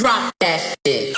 Drop that shit.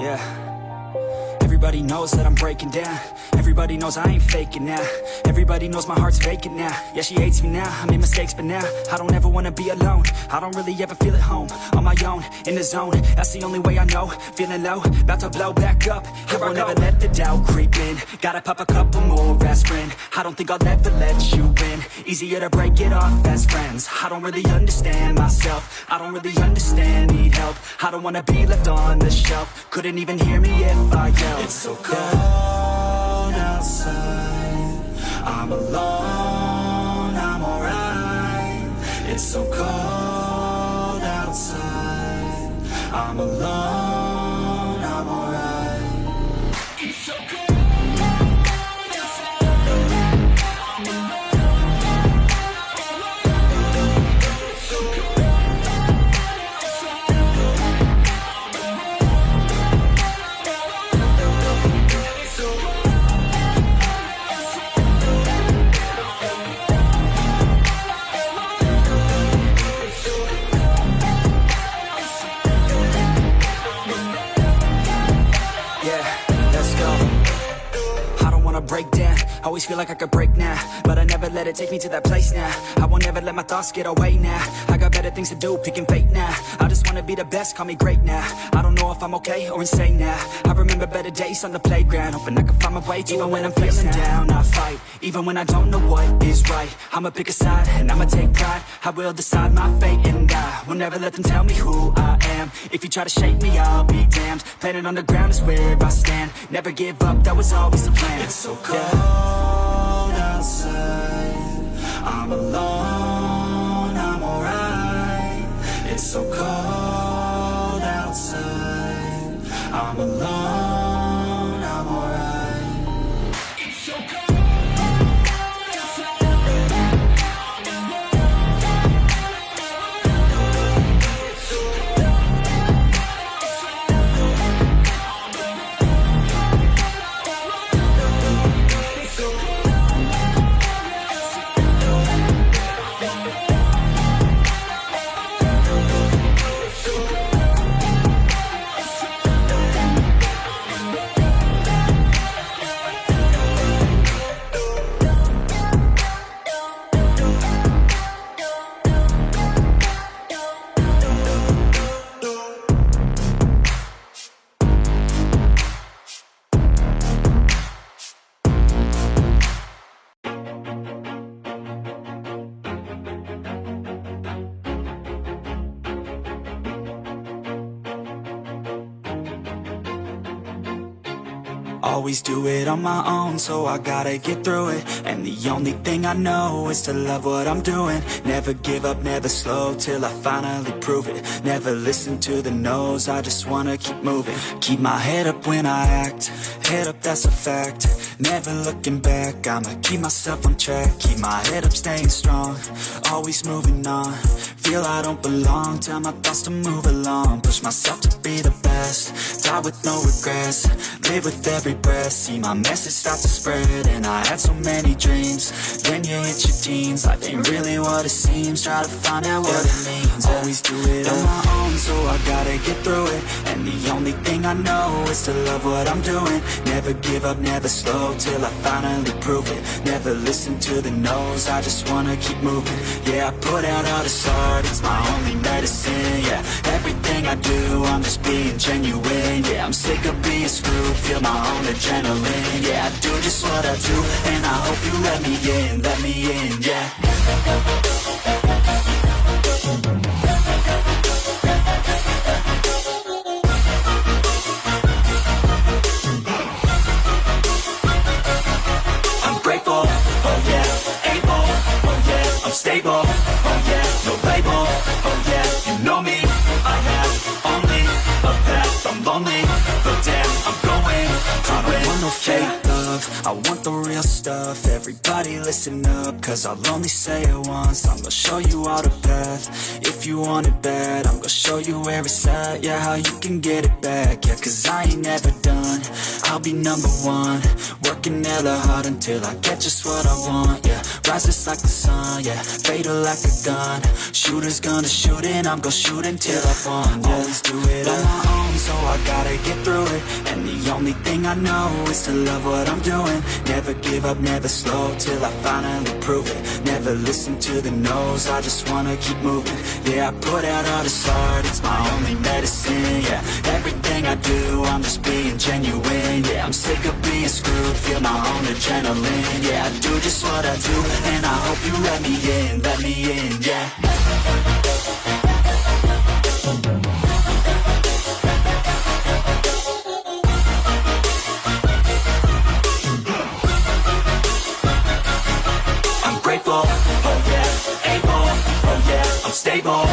Yeah. Everybody knows that I'm breaking down. Everybody knows I ain't faking now. Everybody knows my heart's vacant now. Yeah, she hates me now, I made mistakes but now I don't ever wanna be alone. I don't really ever feel at home. On my own, in the zone, that's the only way I know. Feeling low, about to blow back up. Here I won't ever let the doubt creep in. Gotta pop a couple more aspirin. I don't think I'll ever let you in. Easier to break it off best friends. I don't really understand myself. I don't really understand, need help. I don't wanna be left on the shelf. Couldn't even hear me if I yelled. It's so cold outside, I'm alone, I'm alright. It's so cold outside, I'm alone, I'm alright. It's so cold. Break down, always feel like I could break now, but I never let it take me to that place now. I won't ever let my thoughts get away now. I got better things to do, picking fate now. I just wanna be the best, call me great now. I don't know if I'm okay or insane now. I remember better days on the playground, hoping I can find my way. Even when I'm feeling down, I fight. Even when I don't know what is right, I'ma pick a side and I'ma take pride. I will decide my fate and I will never let them tell me who I am. If you try to shake me, I'll be damned. Planet on the ground is where I stand. Never give up, that was always the plan. It's so cold outside, I'm alone, I'm alright. It's so cold outside, I'm alone, I'm alright. It's so cold. always do it on my own, so I gotta get through it. And the only thing I know is to love what I'm doing. Never give up, never slow, till I finally prove it. Never listen to the no's, I just wanna keep moving. Keep my head up when I act, head up, that's a fact. Never looking back, I'ma keep myself on track. Keep my head up, staying strong, always moving on. Feel I don't belong, tell my thoughts to move along. Push myself to be the best, die with no regrets. Live with every breath, see my message start to spread. And I had so many dreams, then you hit your teens. Life ain't really what it seems, try to find out what it means. Always do it on my own, so I gotta get through it. And the only thing I know is to love what I'm doing. Never give up, never slow, till I finally prove it. Never listen to the no's, I just wanna keep moving. Yeah, I put out all this art, it's my only medicine. Yeah, everything I do, I'm just being genuine. Yeah, I'm sick of being screwed, feel my own adrenaline. Yeah, I do just what I do, and I hope you let me in, yeah. I'm grateful, oh yeah, able, oh yeah, I'm stable, oh yeah, no label, oh yeah, you know me, I have only a path, I'm lonely, but damn, I'm going to I don't want no fake love, I want the real stuff. Everybody listen up, cause I'll only say it once. I'm gonna show you all the path, if you want it bad. I'm gonna show you where it's at, yeah, how you can get it back. Yeah, cause I ain't never done, I'll be number one. Working hella hard until I get just what I want, yeah. Rises like the sun, yeah, fatal like a gun. Shooters gonna shoot and I'm gonna shoot until I won, yeah. Always do it on my own, so I gotta get through it. And the only thing I know is to love what I'm doing. Never give up, never slow, till I finally prove it. Never listen to the no's, I just wanna keep moving. Yeah, I put out all this art, it's my only medicine. Yeah, everything I do, I'm just being genuine. Yeah, I'm sick of being screwed, feel my own adrenaline. Yeah, I do just what I do, and I hope you let me in, yeah. I'm grateful, oh yeah, able, oh yeah, I'm stable,